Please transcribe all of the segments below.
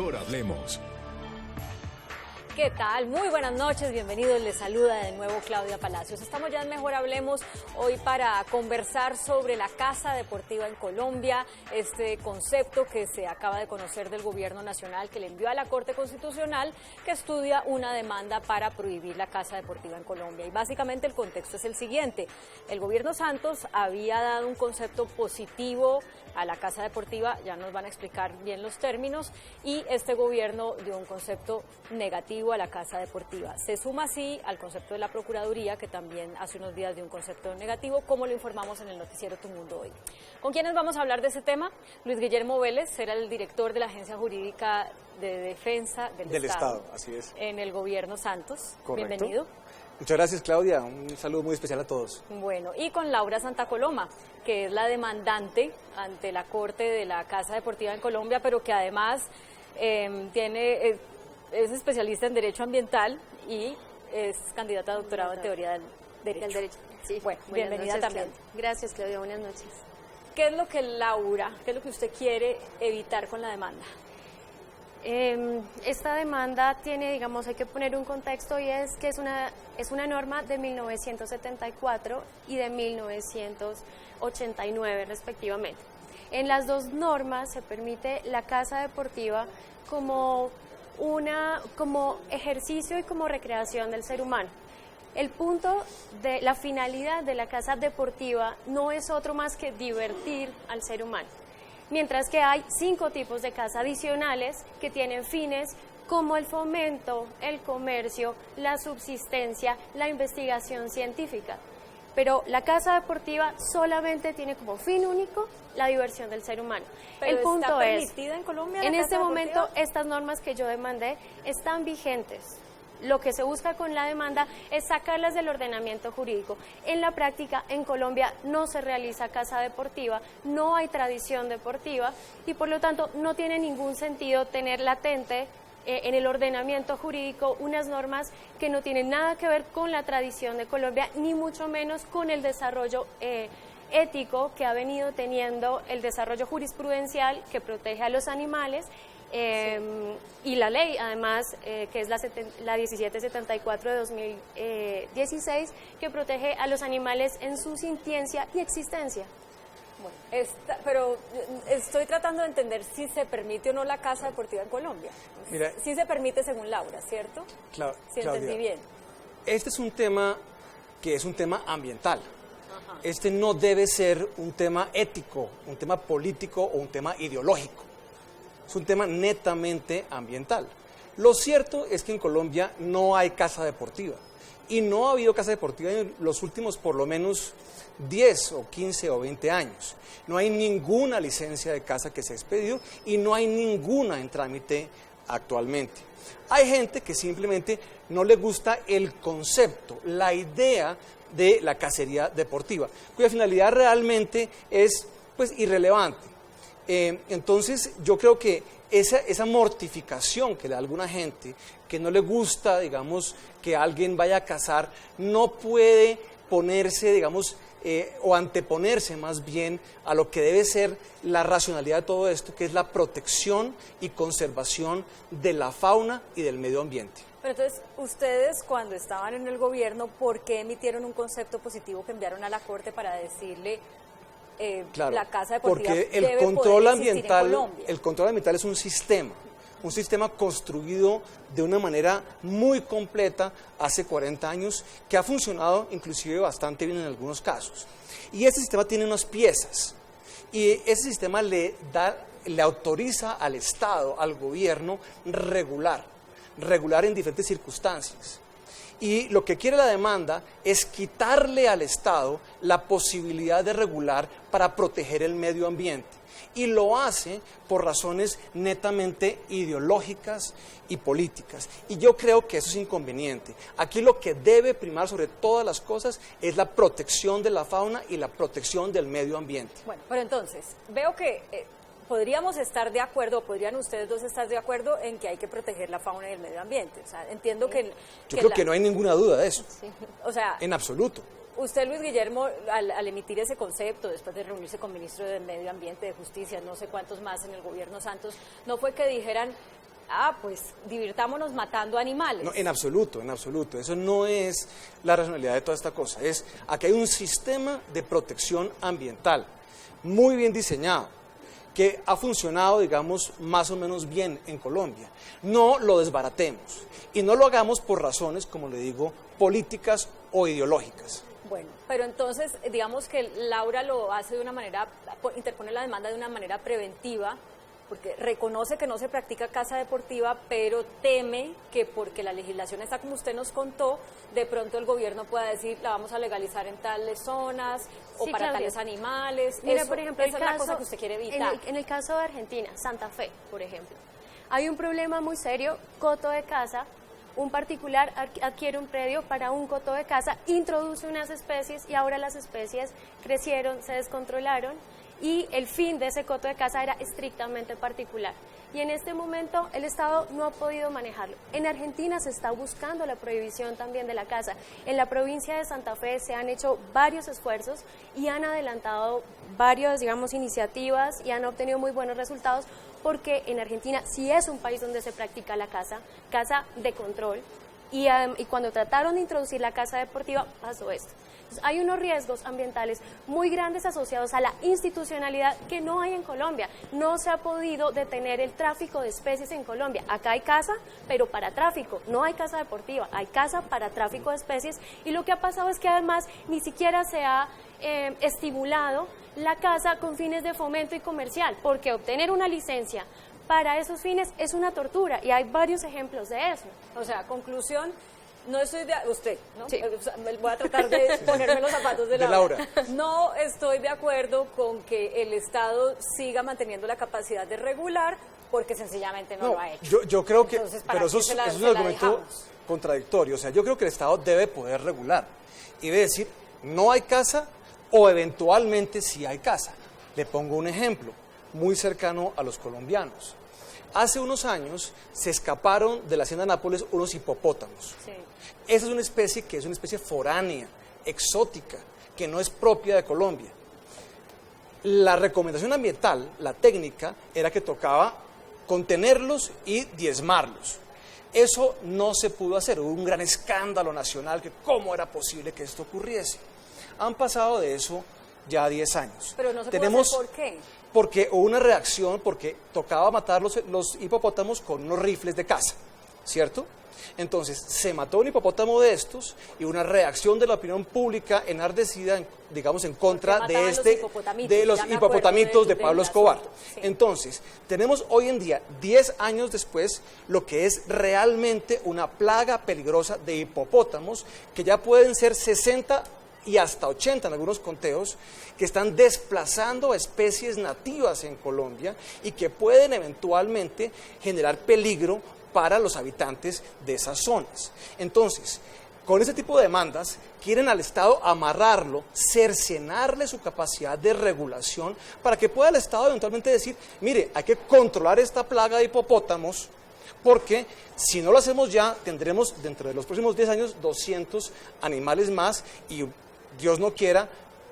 Mejor hablemos. ¿Qué tal? Muy buenas noches, bienvenidos, les saluda de nuevo Claudia Palacios. Estamos ya en Mejor Hablemos hoy para conversar sobre la Casa Deportiva en Colombia, este concepto que se acaba de conocer del Gobierno Nacional que le envió a la Corte Constitucional que estudia una demanda para prohibir la Casa Deportiva en Colombia. Y básicamente el contexto es el siguiente: el Gobierno Santos había dado un concepto positivo a la Casa Deportiva, ya nos van a explicar bien los términos, y este gobierno dio un concepto negativo a la Casa Deportiva. Se suma así al concepto de la Procuraduría, que también hace unos días dio un concepto negativo, como lo informamos en el noticiero Tu Mundo Hoy. ¿Con quiénes vamos a hablar de ese tema? Luis Guillermo Vélez, era el director de la Agencia Jurídica de Defensa del Estado, así es, en el gobierno Santos. Correcto. Bienvenido. Muchas gracias, Claudia, un saludo muy especial a todos. Bueno, y con Laura Santa Coloma, que es la demandante ante la Corte de la Casa Deportiva en Colombia, pero que además es especialista en Derecho Ambiental y es candidata a doctorado en Teoría del Derecho. Sí. Bueno, Buenas bienvenida noches, también. Gracias, Claudia, buenas noches. ¿Qué es lo que Laura, qué es lo que usted quiere evitar con la demanda? Esta demanda tiene, digamos, hay que poner un contexto, y es que es una norma de 1974 y de 1989 respectivamente. En las dos normas se permite la casa deportiva como ejercicio y como recreación del ser humano. El punto de la finalidad de la casa deportiva no es otro más que divertir al ser humano. Mientras que hay 5 tipos de casa adicionales que tienen fines como el fomento, el comercio, la subsistencia, la investigación científica. Pero la casa deportiva solamente tiene como fin único la diversión del ser humano. ¿Pero el punto está permitida en Colombia la en casa este deportiva? momento estas normas que yo demandé están vigentes. Lo que se busca con la demanda es sacarlas del ordenamiento jurídico. En la práctica, en Colombia no se realiza casa deportiva, no hay tradición deportiva y por lo tanto no tiene ningún sentido tener latente en el ordenamiento jurídico unas normas que no tienen nada que ver con la tradición de Colombia, ni mucho menos con el desarrollo ético que ha venido teniendo el desarrollo jurisprudencial que protege a los animales. Y la ley, además, que es la 1774 de 2016, que protege a los animales en su sintiencia y existencia. Bueno, pero estoy tratando de entender si se permite o no la casa deportiva en Colombia. Mira, sí se permite según Laura, ¿cierto? Claudia, si entendí bien. Este es un tema que es un tema ambiental. Ajá. Este no debe ser un tema ético, un tema político o un tema ideológico. Es un tema netamente ambiental. Lo cierto es que en Colombia no hay casa deportiva y no ha habido casa deportiva en los últimos por lo menos 10 o 15 o 20 años. No hay ninguna licencia de casa que se ha expedido y no hay ninguna en trámite actualmente. Hay gente que simplemente no le gusta el concepto, la idea de la cacería deportiva, cuya finalidad realmente es irrelevante. Entonces yo creo que esa mortificación que le da a alguna gente que no le gusta, digamos, que alguien vaya a cazar, no puede ponerse, digamos, o anteponerse más bien a lo que debe ser la racionalidad de todo esto, que es la protección y conservación de la fauna y del medio ambiente. Pero entonces, ustedes cuando estaban en el gobierno, ¿por qué emitieron un concepto positivo que enviaron a la Corte para decirle claro, la casa deportiva porque debe poder existir en Colombia? El control ambiental es un sistema construido de una manera muy completa hace 40 años, que ha funcionado inclusive bastante bien en algunos casos. Y este sistema tiene unas piezas, y ese sistema le autoriza al Estado, al gobierno, regular en diferentes circunstancias. Y lo que quiere la demanda es quitarle al Estado la posibilidad de regular para proteger el medio ambiente. Y lo hace por razones netamente ideológicas y políticas. Y yo creo que eso es inconveniente. Aquí lo que debe primar sobre todas las cosas es la protección de la fauna y la protección del medio ambiente. Bueno, pero entonces, veo que podríamos estar de acuerdo, podrían ustedes dos estar de acuerdo en que hay que proteger la fauna y el medio ambiente. O sea, entiendo que... Yo creo que no hay ninguna duda de eso. Sí. O sea, en absoluto. Usted, Luis Guillermo, al emitir ese concepto, después de reunirse con ministro del Medio Ambiente, de Justicia, no sé cuántos más en el gobierno Santos, no fue que dijeran, pues divirtámonos matando animales. No, en absoluto, en absoluto. Eso no es la racionalidad de toda esta cosa. Aquí hay un sistema de protección ambiental muy bien diseñado, que ha funcionado, digamos, más o menos bien en Colombia. No lo desbaratemos y no lo hagamos por razones, como le digo, políticas o ideológicas. Bueno, pero entonces, digamos que Laura lo hace de una manera, interpone la demanda de una manera preventiva, porque reconoce que no se practica caza deportiva, pero teme que porque la legislación está como usted nos contó, de pronto el gobierno pueda decir la vamos a legalizar en tales zonas o Sí, para Claudia. tales animales. Mira, Eso, por ejemplo, esa es la cosa que usted quiere evitar. en el caso de Argentina, Santa Fe, por ejemplo, hay un problema muy serio, coto de caza. Un particular adquiere un predio para un coto de caza, introduce unas especies y ahora las especies crecieron, se descontrolaron y el fin de ese coto de caza era estrictamente particular. Y en este momento el Estado no ha podido manejarlo. En Argentina se está buscando la prohibición también de la caza. En la provincia de Santa Fe se han hecho varios esfuerzos y han adelantado varias, digamos, iniciativas y han obtenido muy buenos resultados, porque en Argentina sí es un país donde se practica la caza de control, y cuando trataron de introducir la caza deportiva pasó esto. Entonces, hay unos riesgos ambientales muy grandes asociados a la institucionalidad que no hay en Colombia. No se ha podido detener el tráfico de especies en Colombia. Acá hay caza, pero para tráfico, no hay caza deportiva, hay caza para tráfico de especies, y lo que ha pasado es que además ni siquiera se ha estimulado la caza con fines de fomento y comercial, porque obtener una licencia para esos fines es una tortura y hay varios ejemplos de eso. O sea, conclusión, no estoy de usted, ¿no? Sí. Voy a tratar de ponerme los zapatos de Laura. Laura. No estoy de acuerdo con que el Estado siga manteniendo la capacidad de regular, porque sencillamente no lo ha hecho. Yo creo que, Entonces, ¿para pero qué eso se la- es un se la argumento dejamos? contradictorio. O sea, yo creo que el Estado debe poder regular y debe decir, no hay caza o eventualmente sí hay caza. Le pongo un ejemplo muy cercano a los colombianos. Hace unos años se escaparon de la hacienda de Nápoles unos hipopótamos. Sí. Esa es una especie que es una especie foránea, exótica, que no es propia de Colombia. La recomendación ambiental, la técnica, era que tocaba contenerlos y diezmarlos. Eso no se pudo hacer, hubo un gran escándalo nacional, que cómo era posible que esto ocurriese. Han pasado de eso ya 10 años. Pero no se puede hacer, ¿por qué? Porque hubo una reacción, porque tocaba matar los hipopótamos con unos rifles de caza, ¿cierto? Entonces, se mató un hipopótamo de estos y una reacción de la opinión pública enardecida, digamos, en contra Porque de mataban los hipopotamitos, de los ya me acuerdo hipopotamitos de del Pablo Escobar. asunto, sí. Entonces, tenemos hoy en día, 10 años después, lo que es realmente una plaga peligrosa de hipopótamos, que ya pueden ser 60 y hasta 80 en algunos conteos, que están desplazando a especies nativas en Colombia y que pueden eventualmente generar peligro para los habitantes de esas zonas. Entonces, con ese tipo de demandas, quieren al Estado amarrarlo, cercenarle su capacidad de regulación, para que pueda el Estado eventualmente decir, mire, hay que controlar esta plaga de hipopótamos, porque si no lo hacemos ya, tendremos dentro de los próximos 10 años 200 animales más y Dios no quiera,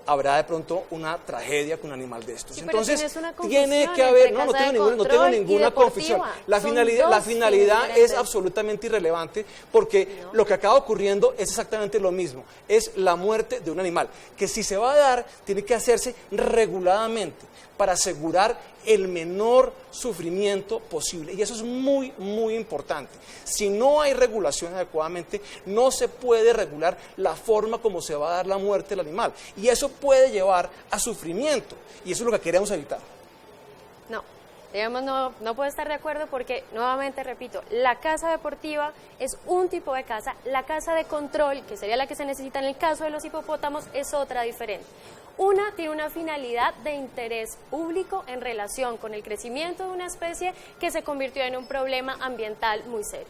habrá de pronto una tragedia con un animal de estos. Sí, pero Entonces, tienes una tiene confusión que haber, entre no caza de tengo control y ninguna deportiva. confusión. La Son finalidad dos fines es diferentes. absolutamente irrelevante, porque lo que acaba ocurriendo es exactamente lo mismo, es la muerte de un animal, que si se va a dar, tiene que hacerse reguladamente, para asegurar el menor sufrimiento posible. Y eso es muy, muy importante. Si no hay regulación adecuadamente, no se puede regular la forma como se va a dar la muerte del animal. Y eso puede llevar a sufrimiento. Y eso es lo que queremos evitar. No, digamos, no puedo estar de acuerdo porque, nuevamente repito, la caza deportiva es un tipo de caza, la caza de control, que sería la que se necesita en el caso de los hipopótamos, es otra diferente. Una tiene una finalidad de interés público en relación con el crecimiento de una especie que se convirtió en un problema ambiental muy serio.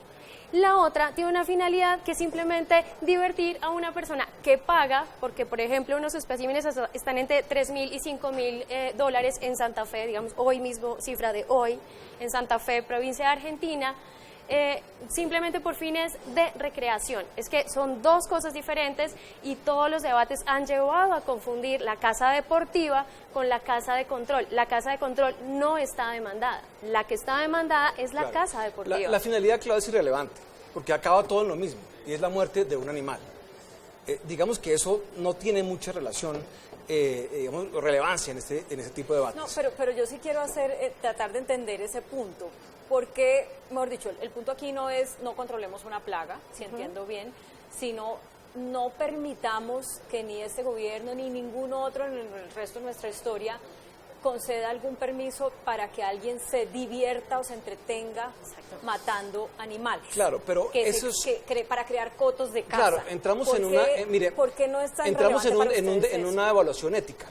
La otra tiene una finalidad que es simplemente divertir a una persona que paga, porque por ejemplo unos especímenes están entre $3,000 y $5,000 en Santa Fe, digamos hoy mismo, cifra de hoy, en Santa Fe, provincia de Argentina. simplemente por fines de recreación. Es que son dos cosas diferentes y todos los debates han llevado a confundir la casa deportiva con la casa de control. La casa de control no está demandada. La que está demandada es la casa deportiva. La finalidad, claro, es irrelevante, porque acaba todo en lo mismo, y es la muerte de un animal. Digamos que eso no tiene mucha relación, digamos, relevancia en ese tipo de debates. No, pero yo sí quiero tratar de entender ese punto, porque, mejor dicho, el punto aquí no es no controlemos una plaga, si entiendo bien, sino no permitamos que ni este gobierno ni ningún otro en el resto de nuestra historia conceda algún permiso para que alguien se divierta o se entretenga matando animales. Claro, pero eso es para crear cotos de caza. Claro, entramos en una, mire, ¿por qué no es tan entramos en eso? una evaluación ética.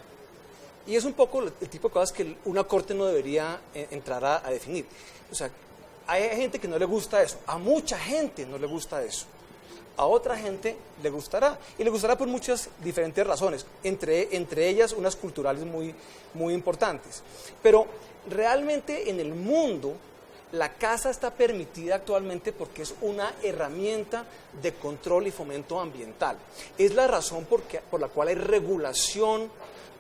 Y es un poco el tipo de cosas que una corte no debería entrar a definir. O sea, hay gente que no le gusta eso, a mucha gente no le gusta eso. A otra gente le gustará, y le gustará por muchas diferentes razones, entre ellas unas culturales muy importantes. Pero realmente en el mundo la caza está permitida actualmente porque es una herramienta de control y fomento ambiental. Es la razón por la cual hay regulación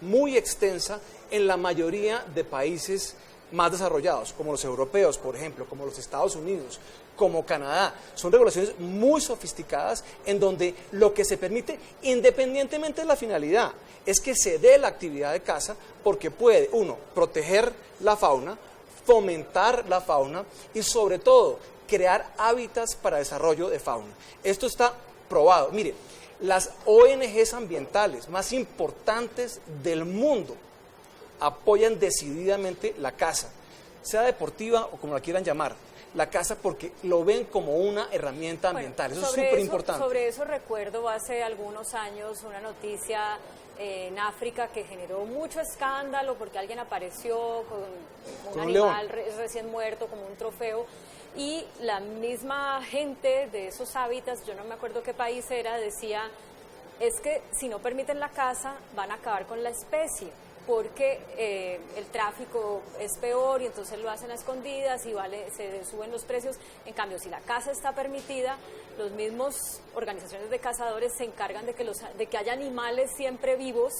muy extensa en la mayoría de países más desarrollados, como los europeos, por ejemplo, como los Estados Unidos, como Canadá. Son regulaciones muy sofisticadas en donde lo que se permite, independientemente de la finalidad, es que se dé la actividad de caza porque puede, uno, proteger la fauna, fomentar la fauna y sobre todo crear hábitats para desarrollo de fauna. Esto está probado. Mire, las ONGs ambientales más importantes del mundo apoyan decididamente la caza, sea deportiva o como la quieran llamar, la caza porque lo ven como una herramienta ambiental. Eso es súper importante. Sobre eso recuerdo hace algunos años una noticia en África que generó mucho escándalo porque alguien apareció con un animal recién muerto como un trofeo, y la misma gente de esos hábitats, yo no me acuerdo qué país era, decía, es que si no permiten la caza van a acabar con la especie, porque el tráfico es peor y entonces lo hacen a escondidas y se suben los precios. En cambio, si la caza está permitida, los mismos organizaciones de cazadores se encargan de que haya animales siempre vivos,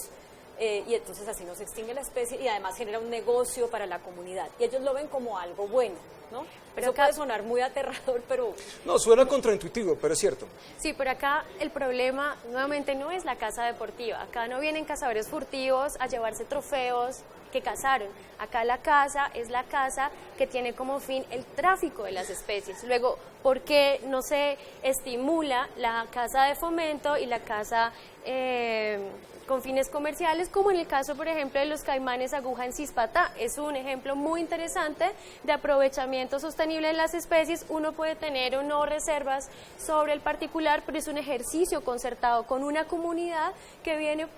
y entonces así no se extingue la especie y además genera un negocio para la comunidad. Y ellos lo ven como algo bueno, ¿no? Pero eso puede sonar muy aterrador, pero... No, suena contraintuitivo, pero es cierto. Sí, pero acá el problema nuevamente no es la caza deportiva. Acá no vienen cazadores furtivos a llevarse trofeos que cazaron. Acá la caza es la caza que tiene como fin el tráfico de las especies. Luego, ¿por qué no se estimula la caza de fomento y la caza con fines comerciales, como en el caso, por ejemplo, de los caimanes aguja en Cispatá? Es un ejemplo muy interesante de aprovechamiento sostenible de las especies. Uno puede tener o no reservas sobre el particular, pero es un ejercicio concertado con una comunidad que viene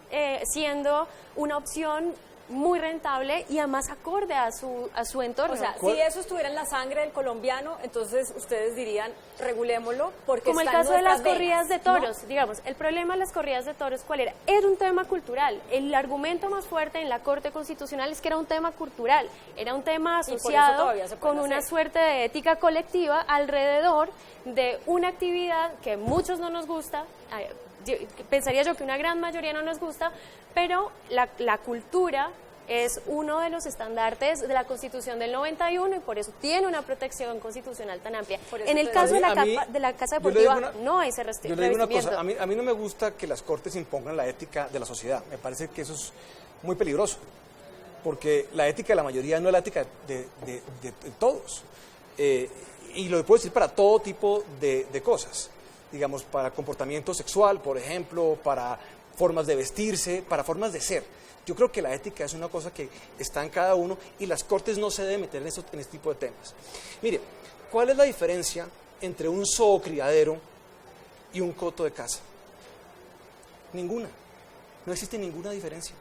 siendo una opción muy rentable y además acorde a su entorno. O sea, si eso estuviera en la sangre del colombiano, entonces ustedes dirían, regulémoslo, porque como el caso de las corridas de toros, ¿no? Digamos, el problema de las corridas de toros, ¿cuál era? Era un tema cultural. El argumento más fuerte en la Corte Constitucional es que era un tema cultural, era un tema asociado con una suerte de ética colectiva alrededor de una actividad que muchos no nos gusta. Pensaría yo que una gran mayoría no nos gusta, pero la cultura es uno de los estandartes de la Constitución del 91 y por eso tiene una protección constitucional tan amplia. En el caso de la casa deportiva no hay ese revestimiento. Yo le digo una cosa, a mí no me gusta que las cortes impongan la ética de la sociedad. Me parece que eso es muy peligroso, porque la ética de la mayoría no es la ética de todos. Y lo puedo decir para todo tipo de cosas. Digamos, para comportamiento sexual, por ejemplo, para formas de vestirse, para formas de ser. Yo creo que la ética es una cosa que está en cada uno y las cortes no se deben meter en este tipo de temas. Mire, ¿cuál es la diferencia entre un zoocriadero y un coto de caza? Ninguna. No existe ninguna diferencia.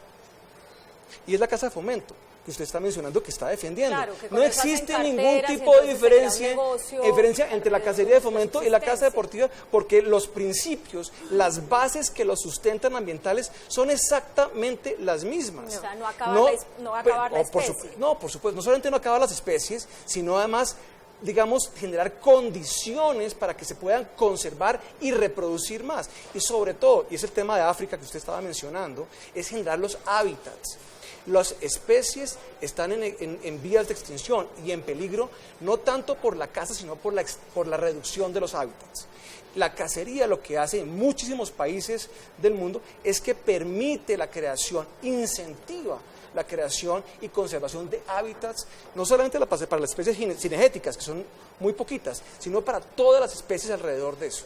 Y es la casa de fomento que usted está mencionando, que está defendiendo. Claro, que no existe ningún tipo de diferencia entre la cacería de fomento y la caza deportiva, porque los principios, las bases que los sustentan ambientales son exactamente las mismas. O sea, no acabar la especie. Por supuesto, no solamente no acabar las especies, sino además digamos, generar condiciones para que se puedan conservar y reproducir más. Y sobre todo, y es el tema de África que usted estaba mencionando, es generar los hábitats. Las especies están en vías de extinción y en peligro, no tanto por la caza, sino por la reducción de los hábitats. La cacería lo que hace en muchísimos países del mundo es que permite la creación, incentiva la creación y conservación de hábitats, no solamente para las especies cinegéticas, que son muy poquitas, sino para todas las especies alrededor de eso.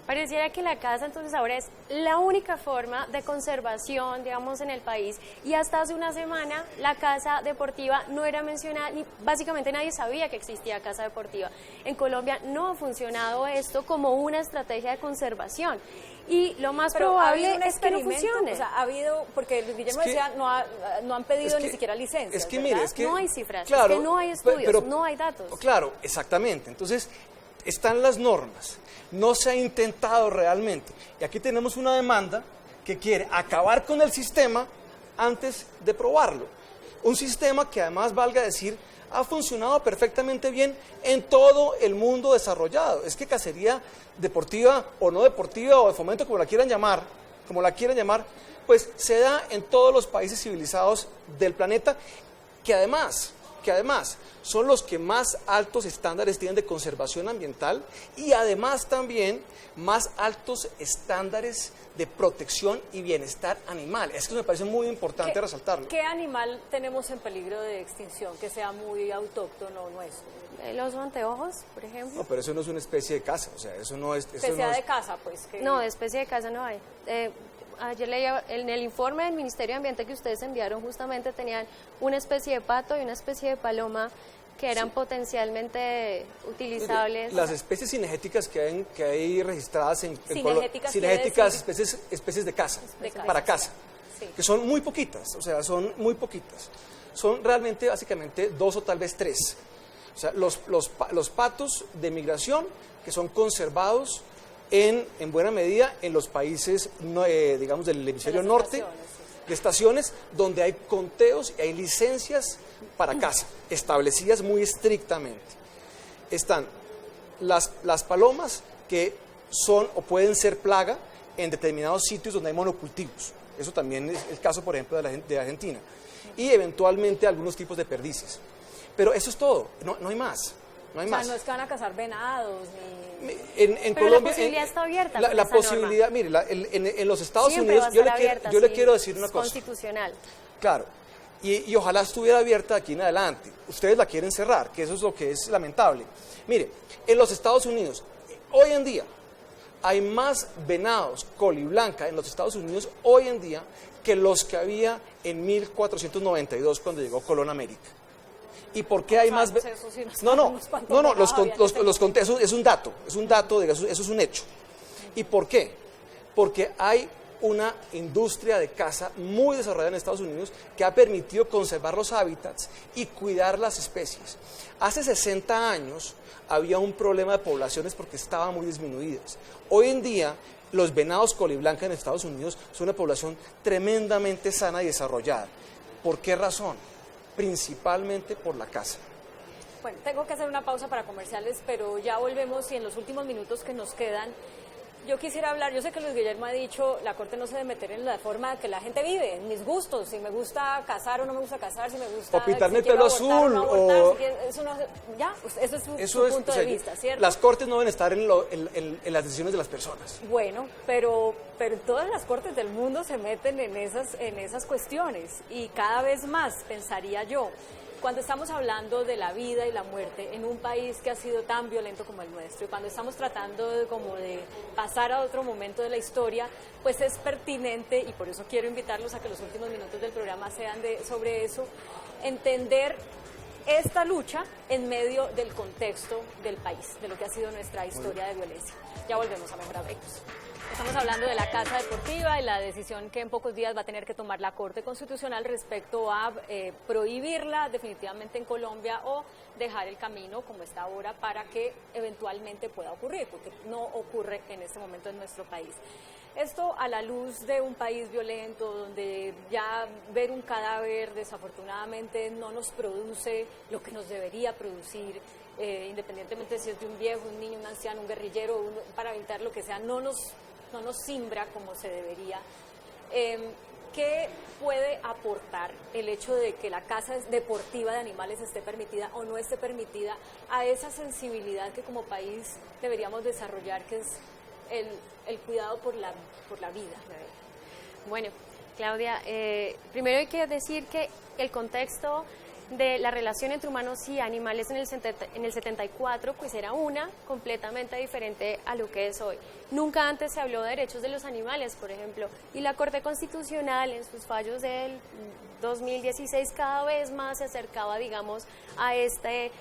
Pareciera que la caza entonces ahora es la única forma de conservación, digamos, en el país, y hasta hace una semana la caza deportiva no era mencionada, ni básicamente nadie sabía que existía caza deportiva. En Colombia no ha funcionado esto como una estrategia de conservación. Y lo más probable es que no funcione. O sea, ha habido, porque Luis Guillermo decía, no han pedido ni siquiera licencias. Es que mire, es que no hay cifras, claro, es que no hay estudios, no hay datos. Claro, exactamente. Entonces, están las normas, no se ha intentado realmente. Y aquí tenemos una demanda que quiere acabar con el sistema antes de probarlo. Un sistema que además, valga decir, ha funcionado perfectamente bien en todo el mundo desarrollado. Es que cacería deportiva o no deportiva o de fomento, como la quieran llamar, pues se da en todos los países civilizados del planeta, que además son los que más altos estándares tienen de conservación ambiental y además también más altos estándares de protección y bienestar animal. Es que me parece muy importante resaltarlo. ¿Qué animal tenemos en peligro de extinción que sea muy autóctono nuestro? El oso anteojos, por ejemplo. No, pero eso no es una especie de caza, o sea, eso no es... Que sea de caza, pues. No, de especie de caza no hay. Ayer leía en el informe del Ministerio de Ambiente que ustedes enviaron, justamente tenían una especie de pato y una especie de paloma que eran potencialmente utilizables. Las especies cinegéticas que hay registradas en cinegéticas, especies de caza, para caza, sí, que son muy poquitas, o sea, son muy poquitas. Son realmente, básicamente, 2 o tal vez 3. O sea, los patos de migración que son conservados en buena medida en los países, digamos, del hemisferio norte, de estaciones donde hay conteos y hay licencias para caza, establecidas muy estrictamente. Están las palomas que son o pueden ser plaga en determinados sitios donde hay monocultivos. Eso también es el caso, por ejemplo, de Argentina. Y eventualmente algunos tipos de perdices. Pero eso es todo, no hay más. No hay más. No es que van a cazar venados ni... En Pero Colombia, la posibilidad está abierta. La posibilidad, mire, en los Estados Unidos, yo le quiero decir una cosa. Constitucional. Claro, y ojalá estuviera abierta de aquí en adelante. Ustedes la quieren cerrar, que eso es lo que es lamentable. Mire, en los Estados Unidos, hoy en día, hay más venados coliblanca en los Estados Unidos hoy en día que los que había en 1492 cuando llegó Colón a América. ¿Y por qué hay más? Los conté, eso es un dato, eso es un hecho. ¿Y por qué? Porque hay una industria de caza muy desarrollada en Estados Unidos que ha permitido conservar los hábitats y cuidar las especies. Hace 60 años había un problema de poblaciones porque estaban muy disminuidas. Hoy en día, los venados coliblanca en Estados Unidos son una población tremendamente sana y desarrollada. ¿Por qué razón? Principalmente por la caza. Bueno, tengo que hacer una pausa para comerciales, pero ya volvemos y en los últimos minutos que nos quedan, yo quisiera hablar, yo sé que Luis Guillermo ha dicho, la Corte no se debe meter en la forma que la gente vive, en mis gustos, si me gusta cazar o no me gusta cazar, si me gusta... O pintarme el pelo azul, o... Eso es su punto de vista, ¿cierto? Las Cortes no deben estar en las decisiones de las personas. Bueno, pero todas las Cortes del mundo se meten en esas cuestiones y cada vez más, pensaría yo. Cuando estamos hablando de la vida y la muerte en un país que ha sido tan violento como el nuestro y cuando estamos tratando de pasar a otro momento de la historia, pues es pertinente, y por eso quiero invitarlos a que los últimos minutos del programa sean sobre eso, entender esta lucha en medio del contexto del país, de lo que ha sido nuestra historia de violencia. Ya volvemos a Mejor Hablemos. Estamos hablando de la caza deportiva y la decisión que en pocos días va a tener que tomar la Corte Constitucional respecto a prohibirla definitivamente en Colombia o dejar el camino como está ahora para que eventualmente pueda ocurrir, porque no ocurre en este momento en nuestro país. Esto a la luz de un país violento donde ya ver un cadáver desafortunadamente no nos produce lo que nos debería producir, independientemente si es de un viejo, un niño, un anciano, un guerrillero, un paramilitar, lo que sea, no nos simbra como se debería. ¿Qué puede aportar el hecho de que la caza deportiva de animales esté permitida o no esté permitida a esa sensibilidad que como país deberíamos desarrollar, que es el cuidado por la vida? Bueno, Claudia, primero hay que decir que el contexto de la relación entre humanos y animales en el 74 pues era una completamente diferente a lo que es hoy. Nunca antes se habló de derechos de los animales, por ejemplo, y la Corte Constitucional en sus fallos del 2016 cada vez más se acercaba, digamos, a este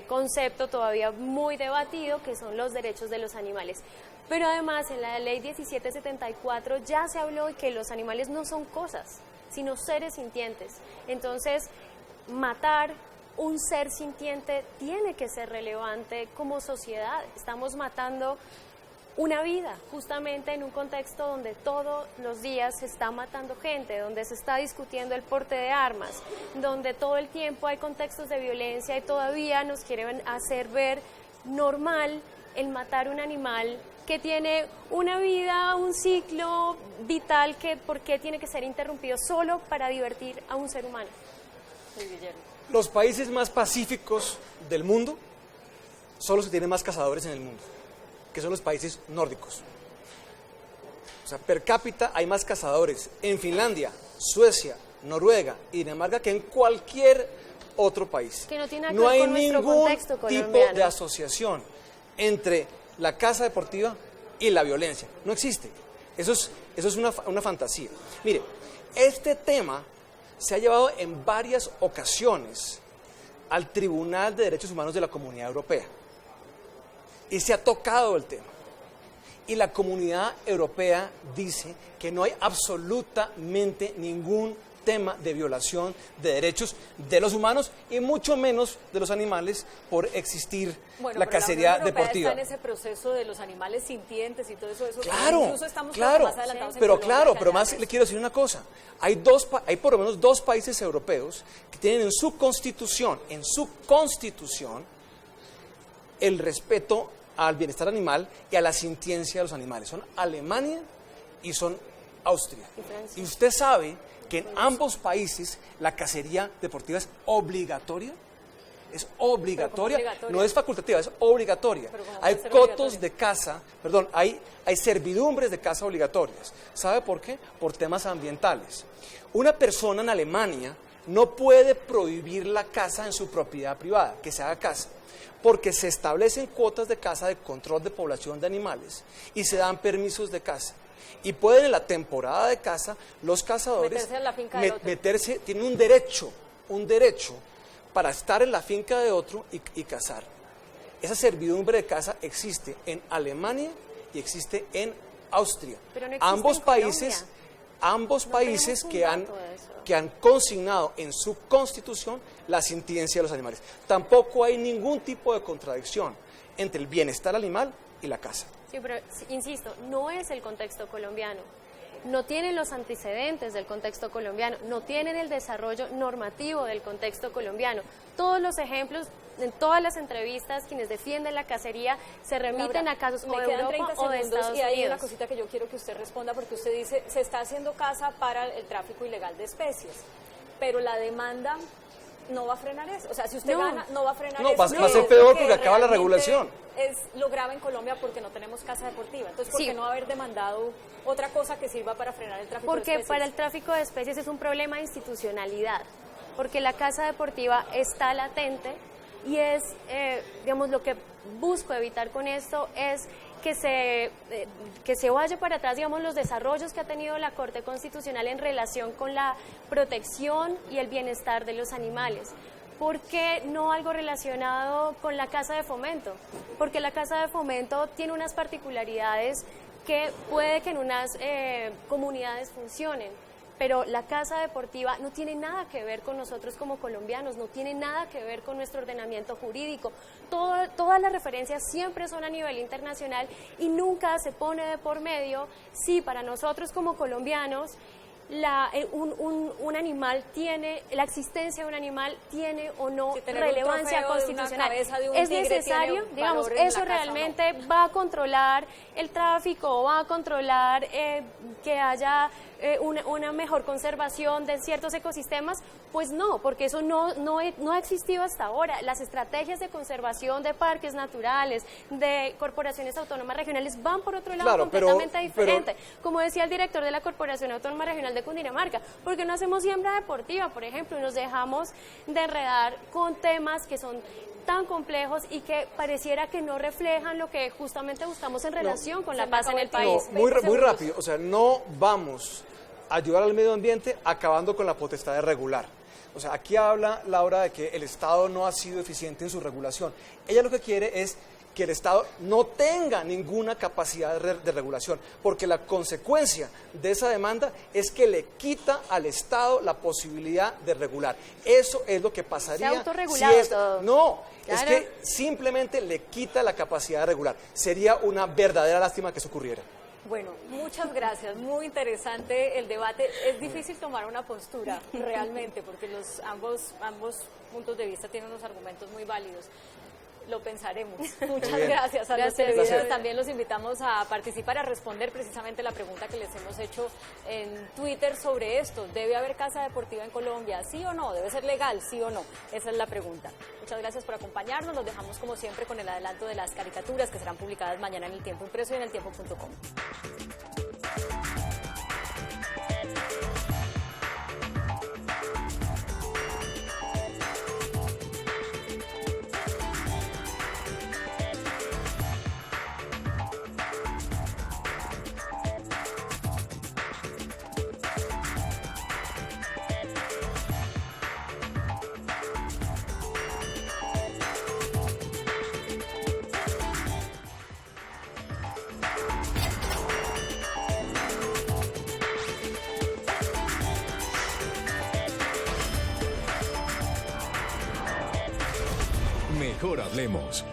concepto todavía muy debatido que son los derechos de los animales. Pero además en la ley 1774 ya se habló de que los animales no son cosas, sino seres sintientes. Entonces, matar un ser sintiente tiene que ser relevante como sociedad. Estamos matando una vida, justamente en un contexto donde todos los días se está matando gente, donde se está discutiendo el porte de armas, donde todo el tiempo hay contextos de violencia y todavía nos quieren hacer ver normal el matar un animal que tiene una vida, un ciclo vital que ¿por qué tiene que ser interrumpido solo para divertir a un ser humano? Los países más pacíficos del mundo son los que tienen más cazadores en el mundo, que son los países nórdicos. O sea, per cápita hay más cazadores en Finlandia, Suecia, Noruega y Dinamarca que en cualquier otro país. Que no tiene que no ver hay con nuestro ningún contexto tipo colombiano. de asociación entre la caza deportiva y la violencia. No existe. Eso es una fantasía. Mire, este tema se ha llevado en varias ocasiones al Tribunal de Derechos Humanos de la Comunidad Europea y se ha tocado el tema. Y la Comunidad Europea dice que no hay absolutamente ningún tema de violación de derechos de los humanos y mucho menos de los animales por existir la cacería deportiva. Está en ese proceso de los animales sintientes y todo eso. Claro, incluso estamos claro, más adelantados en pero Colombia claro, que pero allá. más le quiero decir una cosa. Hay por lo menos dos países europeos que tienen en su constitución, el respeto al bienestar animal y a la sintiencia de los animales. Son Alemania y son Austria. Y usted sabe que en ambos países la cacería deportiva es obligatoria. Es obligatoria, no es facultativa, es obligatoria. Hay cotos de caza, hay servidumbres de caza obligatorias. ¿Sabe por qué? Por temas ambientales. Una persona en Alemania no puede prohibir la caza en su propiedad privada, que se haga caza, porque se establecen cuotas de caza de control de población de animales y se dan permisos de caza. Y pueden en la temporada de caza los cazadores meterse en la finca del otro. Tienen un derecho para estar en la finca de otro y cazar. Esa servidumbre de caza existe en Alemania y existe en Austria. Pero no existe ambos países que han consignado en su constitución la sintiencia de los animales. Tampoco hay ningún tipo de contradicción entre el bienestar animal y la caza. Sí, pero insisto, no es el contexto colombiano. No tienen los antecedentes del contexto colombiano, no tienen el desarrollo normativo del contexto colombiano. Todos los ejemplos, en todas las entrevistas, quienes defienden la cacería se remiten a casos o de Europa o de Estados Unidos. Y hay una cosita que yo quiero que usted responda, porque usted dice, se está haciendo caza para el tráfico ilegal de especies, pero la demanda no va a frenar eso. O sea, si usted gana, no va a frenar eso. Va a ser peor porque acaba la regulación. Es lo grave en Colombia porque no tenemos caza deportiva. Entonces, ¿por qué no haber demandado otra cosa que sirva para frenar el tráfico de especies? Porque para el tráfico de especies es un problema de institucionalidad, porque la caza deportiva está latente y es, digamos, lo que busco evitar con esto es que se vaya para atrás, digamos, los desarrollos que ha tenido la Corte Constitucional en relación con la protección y el bienestar de los animales. ¿Por qué no algo relacionado con la caza de fomento? Porque la caza de fomento tiene unas particularidades que puede que en unas comunidades funcionen, pero la caza deportiva no tiene nada que ver con nosotros como colombianos, no tiene nada que ver con nuestro ordenamiento jurídico. Todas las referencias siempre son a nivel internacional y nunca se pone de por medio si para nosotros como colombianos un animal tiene, la existencia de un animal tiene o no relevancia constitucional. Es necesario, digamos, eso realmente va a controlar el tráfico, va a controlar que haya una mejor conservación de ciertos ecosistemas. Pues no, porque eso no ha existido hasta ahora. Las estrategias de conservación de parques naturales, de corporaciones autónomas regionales van por otro lado, claro, completamente diferente. Como decía el director de la Corporación Autónoma Regional de Cundinamarca, ¿por qué no hacemos siembra deportiva, por ejemplo, y nos dejamos de enredar con temas que son tan complejos y que pareciera que no reflejan lo que justamente buscamos en relación con la paz en el país? Muy rápido, o sea, no vamos a ayudar al medio ambiente acabando con la potestad de regular. O sea, aquí habla Laura de que el Estado no ha sido eficiente en su regulación. Ella lo que quiere es que el Estado no tenga ninguna capacidad de regulación, porque la consecuencia de esa demanda es que le quita al Estado la posibilidad de regular. Eso es lo que pasaría. Se ha autorregulado todo. No, claro. Es que simplemente le quita la capacidad de regular. Sería una verdadera lástima que eso ocurriera. Bueno, muchas gracias, muy interesante el debate. Es difícil tomar una postura realmente porque ambos puntos de vista tienen unos argumentos muy válidos. Lo pensaremos. Muchas gracias a los televidentes. También los invitamos a participar, a responder precisamente la pregunta que les hemos hecho en Twitter sobre esto. ¿Debe haber casa deportiva en Colombia? ¿Sí o no? ¿Debe ser legal? ¿Sí o no? Esa es la pregunta. Muchas gracias por acompañarnos. Los dejamos como siempre con el adelanto de las caricaturas que serán publicadas mañana en El Tiempo Impreso y en eltiempo.com. Mejor hablemos.